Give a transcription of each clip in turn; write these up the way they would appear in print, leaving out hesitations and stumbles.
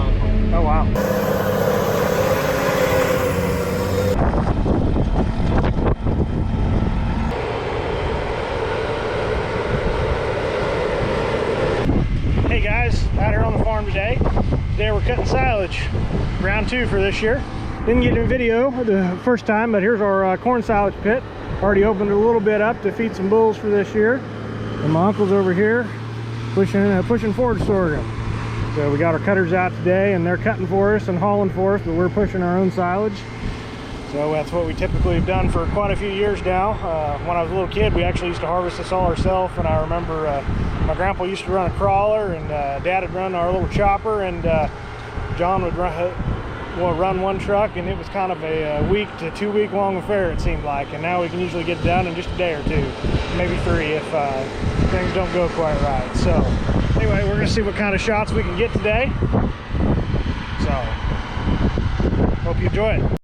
Oh, wow. Hey guys, out here on the farm today. Today we're cutting silage, round 2 for this year. Didn't get a video the first time, but here's our corn silage pit. Already opened it a little bit up to feed some bulls for this year. And my uncle's over here pushing forage sorghum. So we got our cutters out today and they're cutting for us and hauling for us, but we're pushing our own silage. So that's what we typically have done for quite a few years now. When I was a little kid, we actually used to harvest this all ourselves, and I remember my grandpa used to run a crawler, and Dad would run our little chopper, and John would run one truck, and it was kind of a week to 2 week long affair, it seemed like. And now we can usually get it done in just a day or 2, maybe 3 if things don't go quite right. So anyway, we're gonna see what kind of shots we can get today. So hope you enjoy it.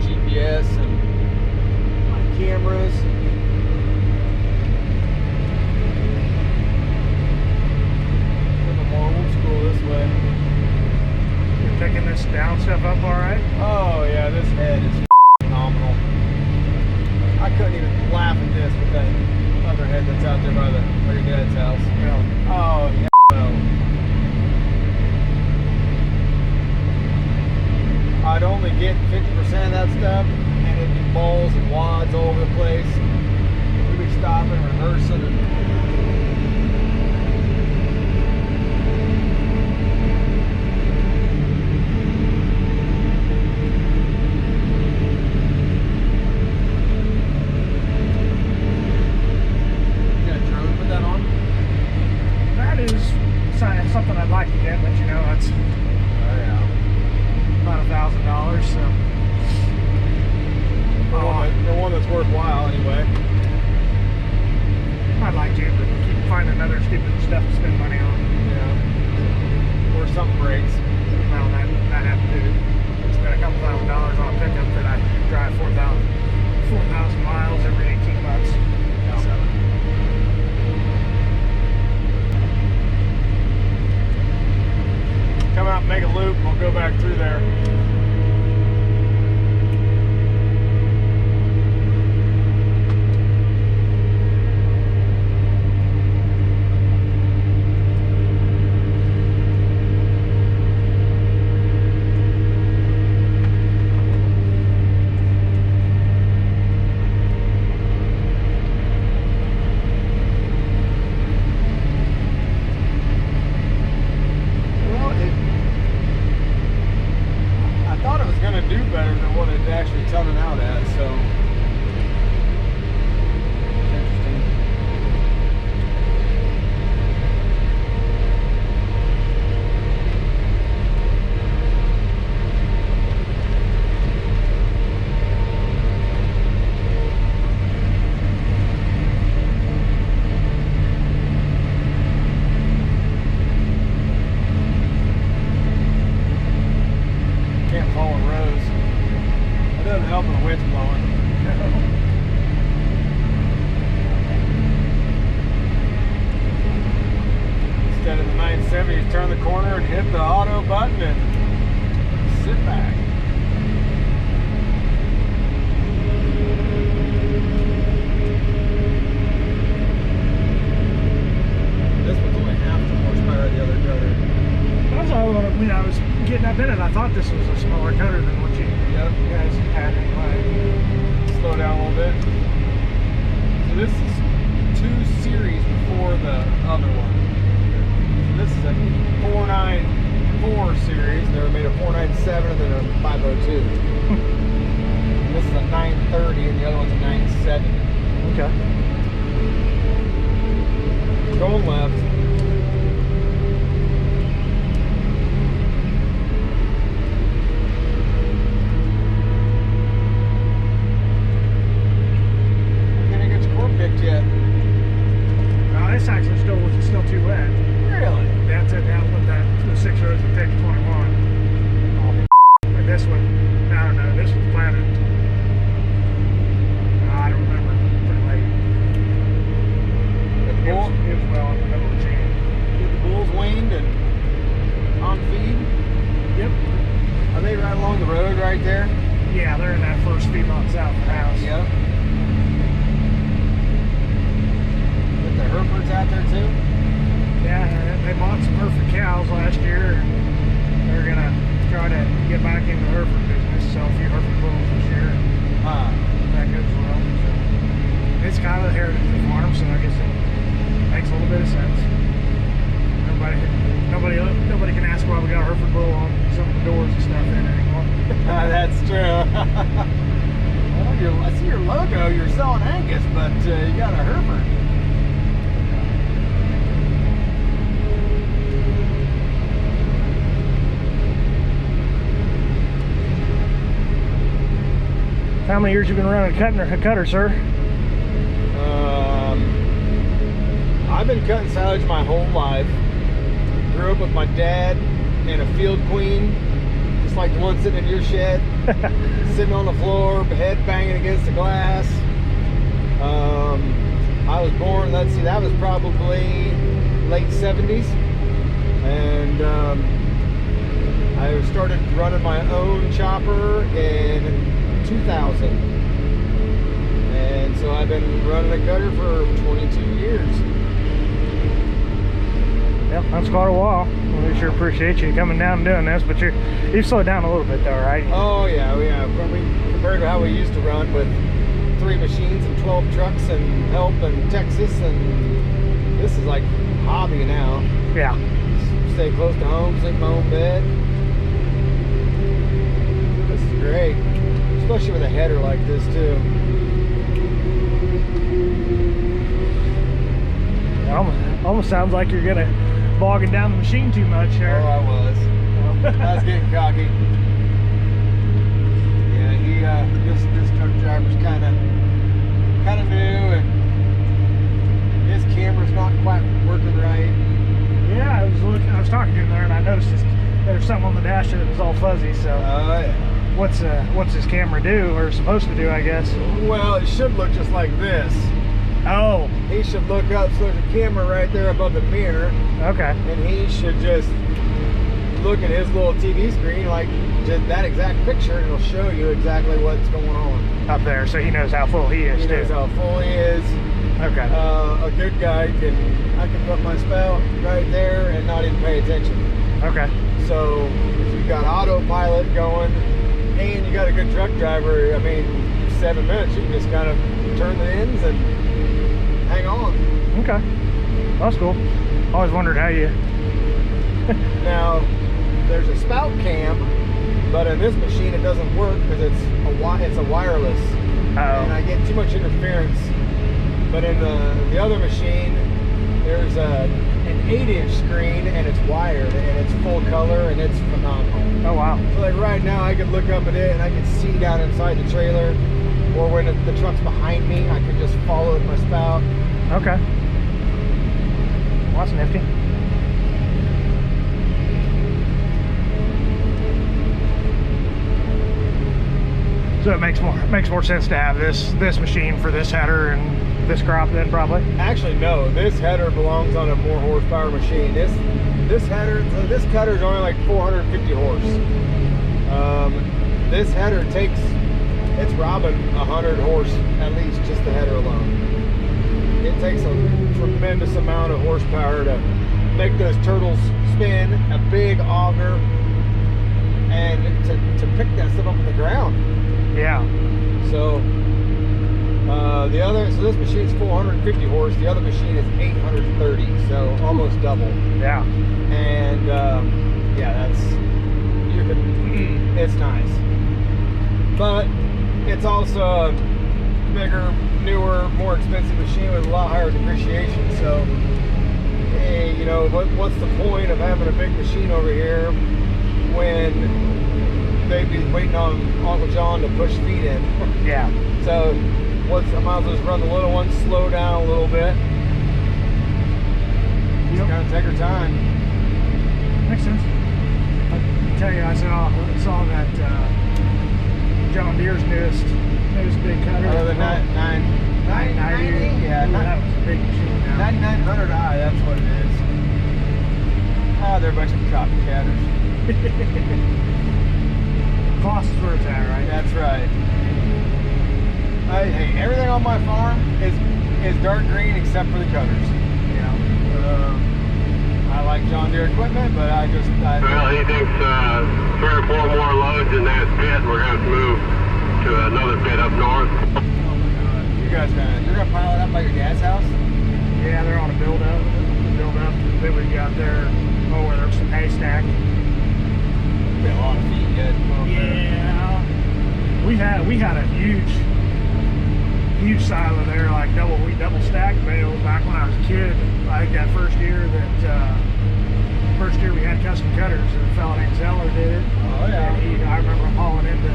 GPS and cameras. A little more old school this way. You're picking this down stuff up all right? Oh yeah, this head is phenomenal. I couldn't even laugh at this with that other head that's out there by your dad's house. Really? Oh yeah. No. I'd only get 50% of that stuff, and it'd be balls and wads all over the place. We'd be stopping, reversing, and something I'd like to get, but you know, that's about $1,000, so the one that's worthwhile anyway. I'd like to, but keep finding other stupid stuff to spend money on. Yeah. Or something breaks. Well, that happened too. Spent a couple $1,000 on a pickup that I drive 4,000 miles every 18 months. Yeah. So. Come out and make a loop, we'll go back through there. Coming out at, so interesting. Can't follow rows. It doesn't help when the wind's blowing. Instead of the 970, you turn the corner and hit the auto button and sit back. This one's only half the horsepower of the other cutter. That's all when I was getting up in it, I thought this was a smaller cutter than what you guys had anyway. Slow down a little bit. So this is 2 series before the other one. So this is a 494 series. They were made a 497 and then a 502. And this is a 930 and the other one's a 970. Okay. Going left. Yet. No, this section still too wet. Really? That's it. That's what the 6 rows would take 21. Oh, but this one, I don't know. This was planted. I don't remember. Pretty late. The bull, it was well in the middle of the chain. Get the bulls weaned and on feed. Yep. Are they right along the road right there? Yeah, they're in that first feedlot south of the house. Yep. The Herefords out there too? Yeah, they bought some Hereford cows last year, and they're gonna try to get back into the Hereford business, sell a few Hereford bulls this year. That goes well. So it's kind of the heritage of the farm, so I guess it makes a little bit of sense. Nobody can ask why we got a Hereford bull on some of the doors and stuff in anymore. That's true. Well, I see your logo. You're selling Angus, but you got a Hereford. How many years you been running a cutter, sir? I've been cutting silage my whole life. Grew up with my dad and a field queen, just like the one sitting in your shed, sitting on the floor, head banging against the glass. I was born, let's see, that was probably late 70s. And I started running my own chopper in 2000. And so I've been running a cutter for 22 years. Yep, that's quite a while. We sure appreciate you coming down and doing this, but you've slowed down a little bit though, right? Oh yeah, compared to how we used to run with 3 machines and 12 trucks and help in Texas, and this is like hobby now. Yeah. Stay close to home, sleep in my own bed. This is great, especially with a header like this too. It almost sounds like you're gonna bogging down the machine too much here. Oh, I was. I was getting cocky. Yeah, this truck driver's kind of new, and his camera's not quite working right. Yeah, I was talking to him there, and I noticed there's something on the dash that was all fuzzy. So, yeah. What's his camera do, or supposed to do, I guess? Well, it should look just like this. Oh. He should look up, so there's a camera right there above the mirror. Okay. And he should just look at his little TV screen, like just that exact picture, and it'll show you exactly what's going on. Up there, so he knows how full he is, He knows how full he is. Okay. A good guy I can put my spout right there and not even pay attention. Okay. So if you've got autopilot going and you got a good truck driver, I mean, 7 minutes, you can just kind of turn the ends and hang on. Okay. That's cool. Always wondered how you... Now, there's a spout cam, but in this machine it doesn't work because it's a wireless. Uh-oh. And I get too much interference. But in the other machine, there's an 8-inch screen and it's wired and it's full color and it's phenomenal. Oh wow. So like right now I could look up at it and I could see down inside the trailer, or when the truck's behind me, I could just follow with my spout. Okay. Well, that's nifty. So it makes more sense to have this machine for this header and this crop then, probably? Actually, no. This header belongs on a more horsepower machine. This header, so this cutter is only like 450 horse. This header it's robbing 100 horse at least, just the header alone. It takes a tremendous amount of horsepower to make those turtles spin, a big auger, and to pick that stuff up on the ground. Yeah. So so this machine's 450 horse, the other machine is 830, so almost double. Yeah. And yeah, it's nice. But it's also a bigger, newer, more expensive machine with a lot higher depreciation. So, hey, you know, what's the point of having a big machine over here when they'd be waiting on Uncle John to push feed in? Yeah. So, I might as well just run the little one, slow down a little bit. Just kind of take her time. Makes sense. I tell you, I saw that John Deere's newest big cutter. Oh, the 990? Yeah. That was a big machine now. 9900i, that's what it is. Ah, they're a bunch of copycatters. Cost is where it's at, right? That's right. Hey, everything on my farm is dark green except for the cutters. You know, I like John Deere equipment, but well, he thinks 3 or 4 more loads in that pit. We're going to move to another pit up north. Oh my God, you're gonna pile it up by your dad's house? Yeah, they're on a build up. Then we got there. Oh, where there's some haystack. Be a lot of feet yet. Yeah. We had a huge silo there, like we double stacked bale back when I was a kid. I think that first year we had custom cutters, and a fella named Zeller did it. Oh yeah. And I remember him hauling into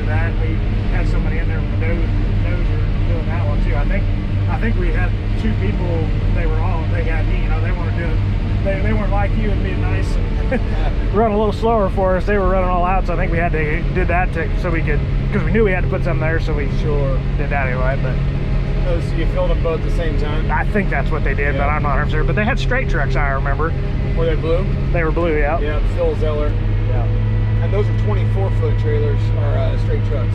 that. We had somebody in there with a dozer doing that one too. I think we had 2 people. They had, you know, they wanted to do it. They weren't like you and being nice and run a little slower for us. They were running all out, so I think we had to did that so we could, because we knew we had to put something there, so we sure did that anyway. But Oh, so you filled them both at the same time? I think that's what they did, but I'm not sure. But they had straight trucks, I remember. Were they blue? They were blue, yeah. Yeah, Phil Zeller. Yeah. And those are 24-foot trailers, or straight trucks.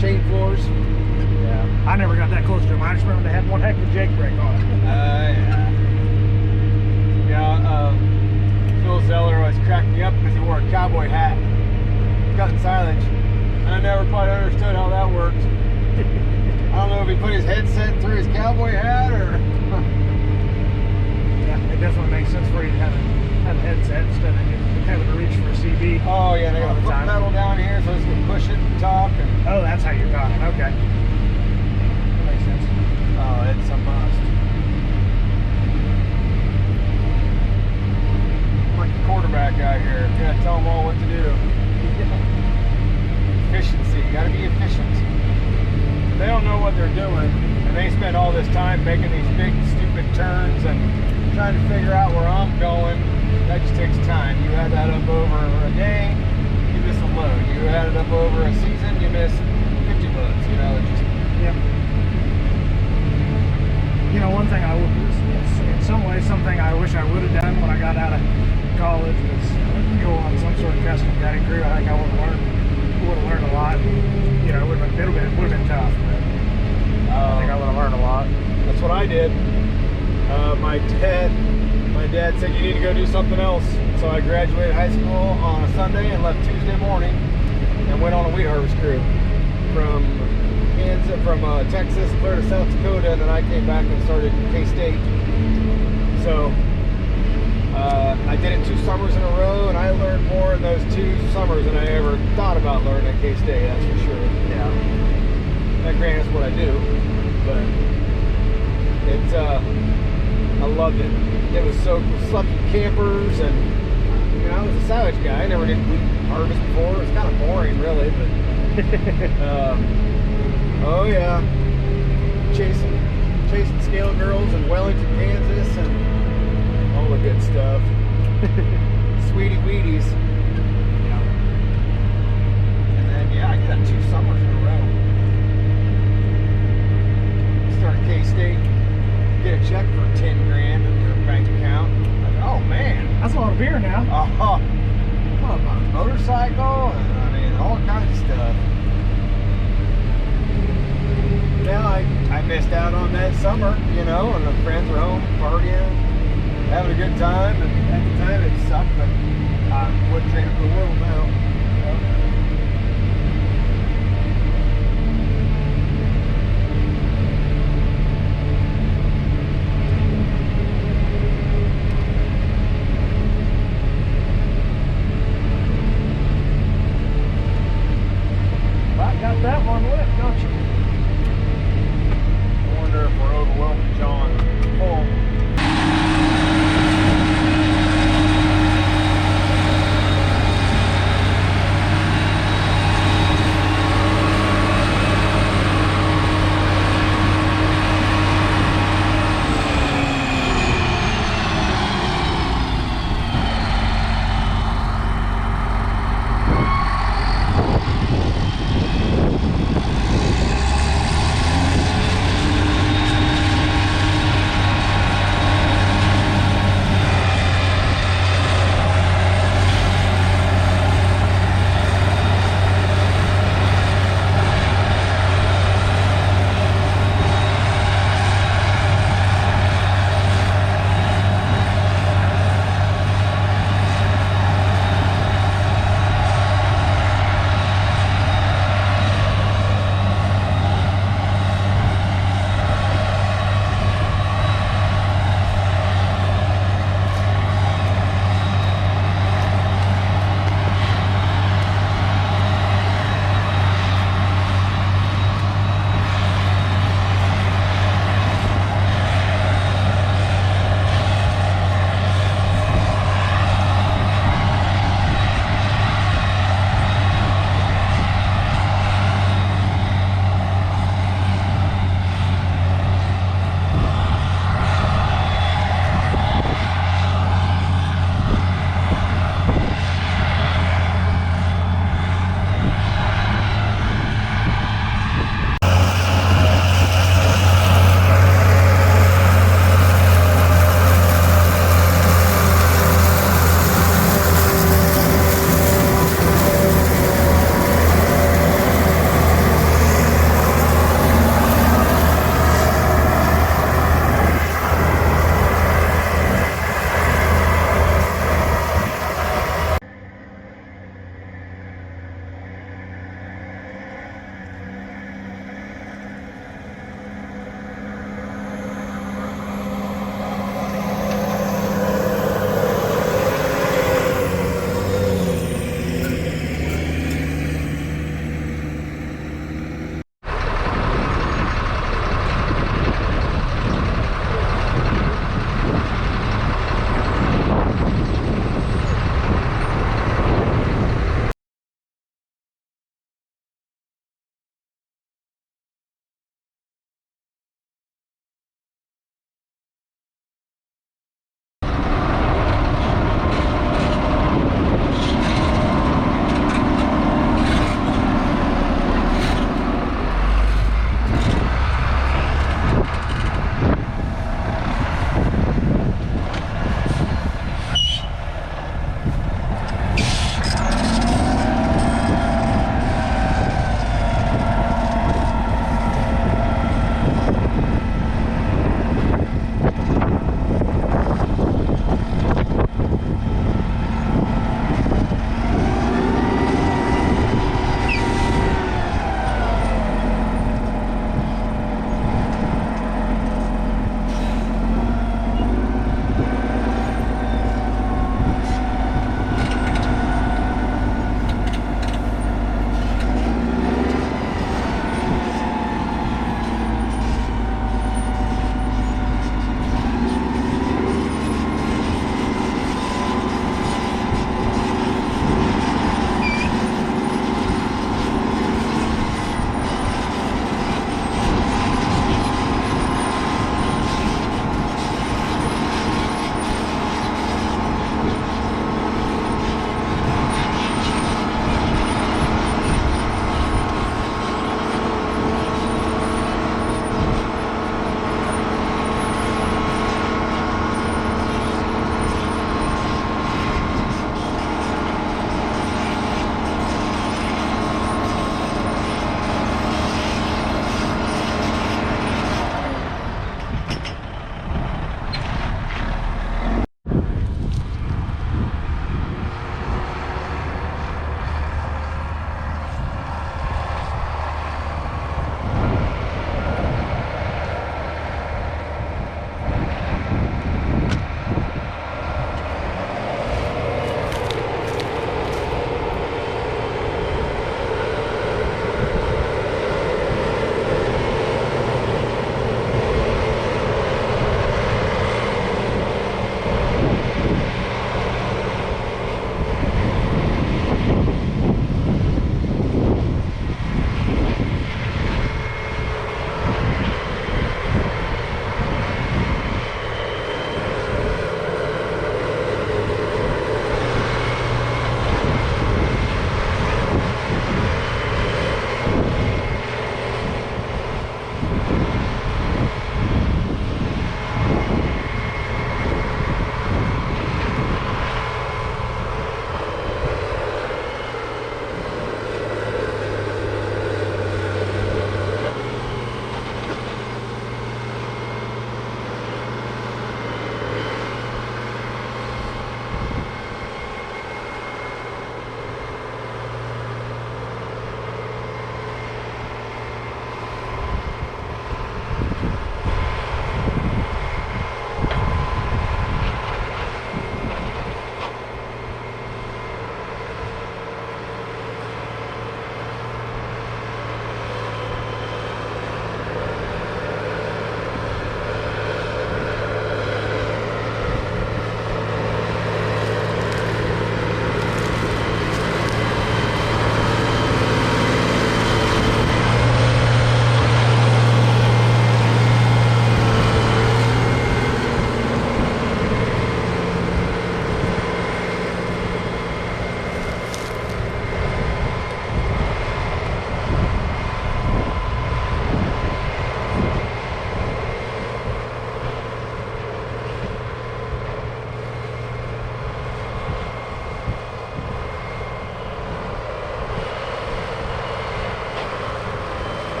Chain floors. Yeah. I never got that close to them. I just remember they had one heck of a jake brake on it. Yeah. Phil Zeller always cracked me up because he wore a cowboy hat. Cutting silage. And I never quite understood how that worked. I don't know if he put his headset through his cowboy hat or... Yeah, it definitely makes sense for you to have a headset instead of having to reach for a CD. Oh yeah, they got a foot pedal down here so he can push it and talk. And... Oh, that's how you're talking. Okay. That makes sense. Oh, it's a must. I'm like the quarterback out here. You gotta tell them all what to do. Efficiency. You gotta be efficient. They don't know what they're doing, and they spend all this time making these big, stupid turns and trying to figure out where I'm going. That just takes time. You add that up over a day, you miss a load. You add it up over a season, you miss 50 loads. You know, it just... Yep. You know, one thing I would, in some ways, something I wish I would have done when I got out of college was go on some sort of custom cutting crew. I think I would have learned a lot. You know, it would have been tough, but I think I would have learned a lot. That's what I did. My dad said you need to go do something else. So I graduated high school on a Sunday and left Tuesday morning and went on a wheat harvest crew from Texas clear to South Dakota, and then I came back and started K-State. So I did it 2 summers in a row, and I learned more in those 2 summers than I ever thought about learning at K-State, that's for sure. Yeah. Now, granted, it's what I do, but it's, I loved it. It was so cool. Slept in campers, and, you know, I was a silage guy. I never did wheat harvest before. It's kind of boring, really, but, oh yeah, chasing scale girls in Wellington, Kansas, and all the good stuff. Sweetie Wheaties. Yeah. And then, yeah, I did that 2 summers in a row. Started K-State, get a check for 10 grand in your bank account. Like, oh man, That's a lot of beer now. Well, my motorcycle, and I mean, all kinds of stuff. Now I missed out on that summer, you know, and the friends were home partying, having a good time, and at the time it sucked, but I wouldn't trade it for the world now. You know? Well, got that one lit, don't you? I wonder if we're overwhelming John. Full.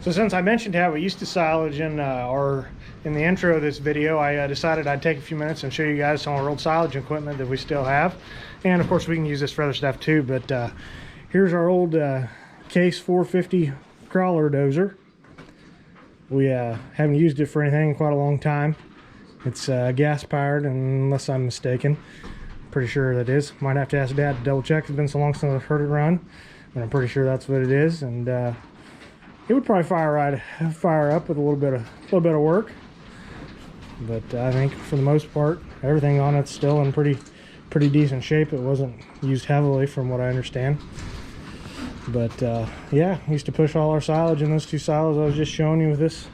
So since I mentioned how we used to silage in the intro of this video, I decided I'd take a few minutes and show you guys some of our old silage equipment that we still have. And of course we can use this for other stuff too, but here's our old Case 450 crawler dozer. We haven't used it for anything in quite a long time. It's gas powered, unless I'm mistaken. Pretty sure that is. Might have to ask Dad to double check. It's been so long since I've heard it run, but I'm pretty sure that's what it is. And it would probably fire up with a little bit of work. But I think for the most part, everything on it's still in pretty decent shape. It wasn't used heavily, from what I understand. But yeah, we used to push all our silage in those two silos I was just showing you with this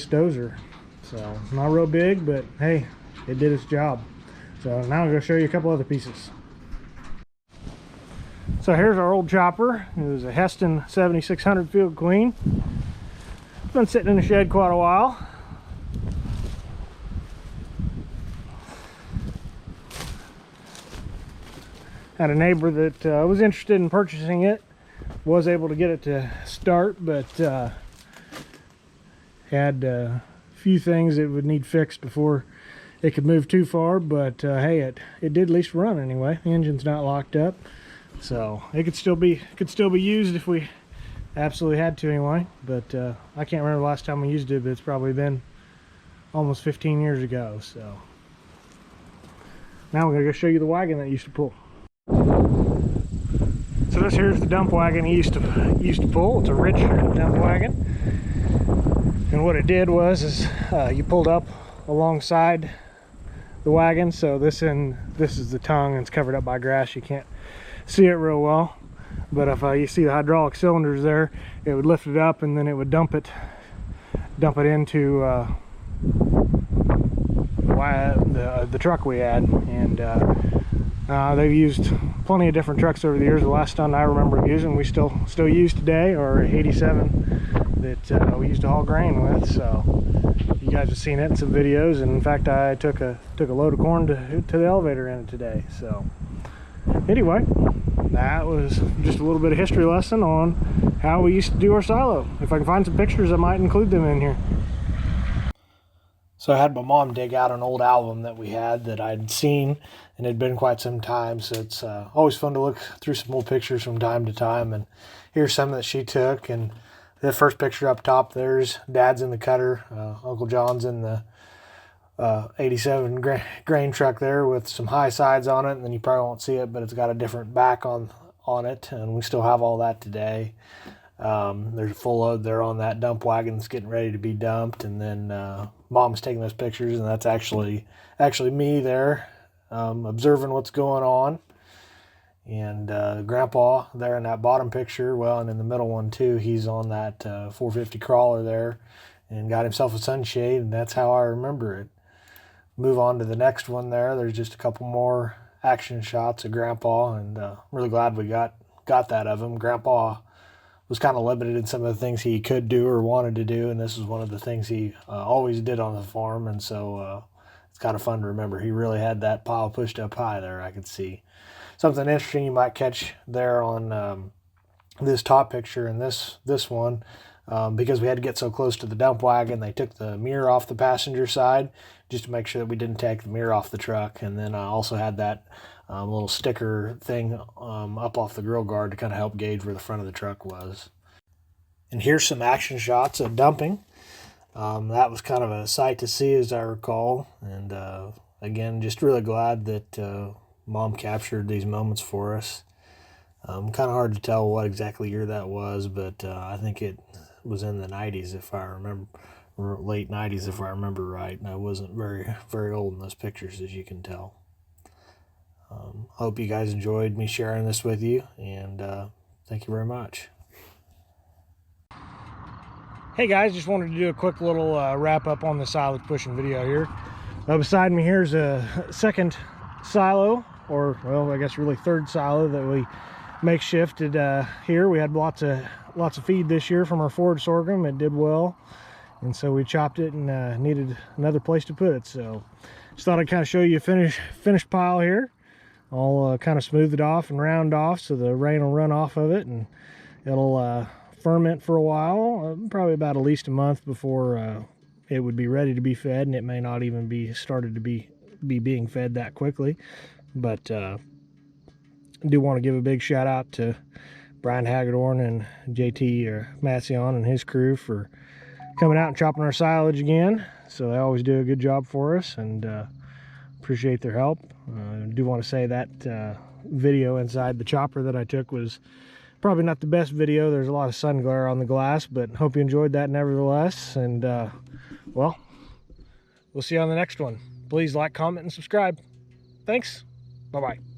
dozer. So not real big, but hey, it did its job. So now I'm going to show you a couple other pieces. So here's our old chopper. It was a Heston 7600 Field Queen. It's been sitting in the shed quite a while. Had a neighbor that was interested in purchasing it. Was able to get it to start, but had a few things that would need fixed before it could move too far. But hey, it did at least run anyway. The engine's not locked up, so it could still be used if we absolutely had to anyway. But I can't remember the last time we used it, but it's probably been almost 15 years ago. So now we're gonna go show you the wagon that it used to pull. So this here's the dump wagon he used to pull. It's a rich dump wagon, and what it did was you pulled up alongside the wagon. So this is the tongue, and it's covered up by grass. You can't see it real well, but if you see the hydraulic cylinders there, it would lift it up, and then it would dump it into the truck we had. And they've used plenty of different trucks over the years. The last one I remember using, we still use today, or 87 that we used to haul grain with. So you guys have seen it in some videos, and in fact I took a load of corn to the elevator in it today. So anyway, that was just a little bit of history lesson on how we used to do our silo. If I can find some pictures, I might include them in here. So I had my mom dig out an old album that we had that I'd seen, and it had been quite some time. So it's always fun to look through some old pictures from time to time. And here's some that she took. And the first picture up top, there's Dad's in the cutter. Uncle John's in the 87 grain truck there with some high sides on it. And then you probably won't see it, but it's got a different back on it. And we still have all that today. There's a full load there on that dump wagon that's getting ready to be dumped. And then Mom's taking those pictures, and that's actually me there observing what's going on. And Grandpa there in that bottom picture, well, and in the middle one too, he's on that 450 crawler there and got himself a sunshade, and that's how I remember it. Move on to the next one there. There's just a couple more action shots of Grandpa, and I'm really glad we got that of him. Grandpa was kind of limited in some of the things he could do or wanted to do, and this was one of the things he always did on the farm. And so it's kind of fun to remember. He really had that pile pushed up high there, I could see. Something interesting you might catch there on this top picture and this one, because we had to get so close to the dump wagon, they took the mirror off the passenger side just to make sure that we didn't take the mirror off the truck. And then I also had that little sticker thing up off the grill guard to kind of help gauge where the front of the truck was. And here's some action shots of dumping. That was kind of a sight to see, as I recall. And again, just really glad that Mom captured these moments for us. Kind of hard to tell what exactly year that was, but I think it was in the 90s, if I remember, or late 90s, if I remember right. And I wasn't very old in those pictures, as you can tell. Hope you guys enjoyed me sharing this with you, and thank you very much. Hey guys, just wanted to do a quick little wrap up on the silage pushing video here. Beside me here's a second silo, or well, I guess really third silo that we makeshifted here. We had lots of feed this year from our forage sorghum. It did well, and so we chopped it and needed another place to put it. So just thought I'd kind of show you a finished pile here. I'll kind of smooth it off and round off so the rain will run off of it, and it'll ferment for a while, probably about at least a month before it would be ready to be fed, and it may not even be started to be being fed that quickly. But I do want to give a big shout out to Brian Hagedorn and JT Matzion and his crew for coming out and chopping our silage again. So they always do a good job for us, and appreciate their help. I do want to say that video inside the chopper that I took was probably not the best video. There's a lot of sun glare on the glass, but hope you enjoyed that nevertheless. And well, we'll see you on the next one. Please like, comment, and subscribe. Thanks. Bye-bye.